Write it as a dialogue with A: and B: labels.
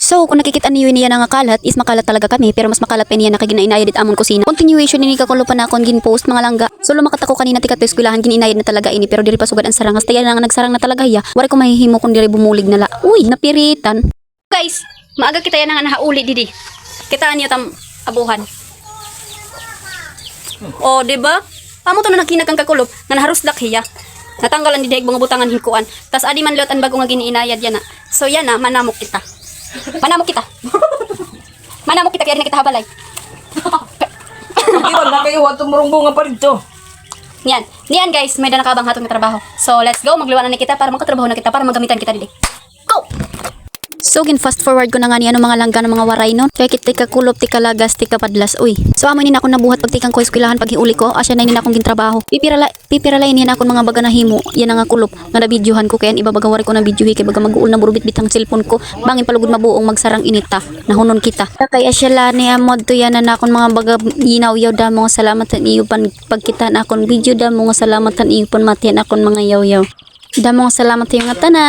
A: So, kung nakikita niyo niya nga kalat, is makalat talaga kami, pero mas makalat pa niya nakaginainayad it amon kusina. Continuation ni kakulo pa na akong ginpost mga langga. So, lumakat ako kanina tikat eskwelahan gininayad na talaga ini, pero diri pa sugad ang sarangas. Tayo na nga nagsarang na talaga ya. Wari ko mahihimo kung diri bumulig na la. Uy, napiritan. Guys, maaga kita yan nga nahauli didi. Kitaan niyo tam abuhan. Oh, di ba? Amo to na nakinag kang kakulob, nga naharuslak hiya. Natanggalan di daig mga butangan hikuan. Tas adi man lot ang bago nga giniinayad yan na. So yan na, manamok kita. Manamok kita. Manamok kita kaya rin na kita habalay.
B: Iwan na kayo, wato marungbungan pa rin to.
A: Niyan guys, may nakabang hatong na trabaho. So let's go, magliwanan na kita para makatrabaho na kita, para magamitan kita dili. Go! So gin fast forward ko na nga ni ano mga langga ng mga waray no. Kaya kita kulop, tika lagas, tika padlas. Uy. So amo ni na ako nabuhat pag tikang ko eskwelahan pag hiuli ko. Asya na ni na akong gintrabaho. Pipiralay ni na akong mga baga na himo. Yan nga kulop nga nabidyohan ko kaya ibabagawari ko na videohi kay baga mag-uul na burubit bitang cellphone ko. Bangin palugod mabuong magsarang inita. Nahunon kita. Kaya asya la ni amod to yan na akong mga baga ginaw-yaw da mga salamatan iyo pan pagkita na akong video da mga salamatan iyo pan matian akong mga yaw-yaw. Da mga salamat yung nga tanan.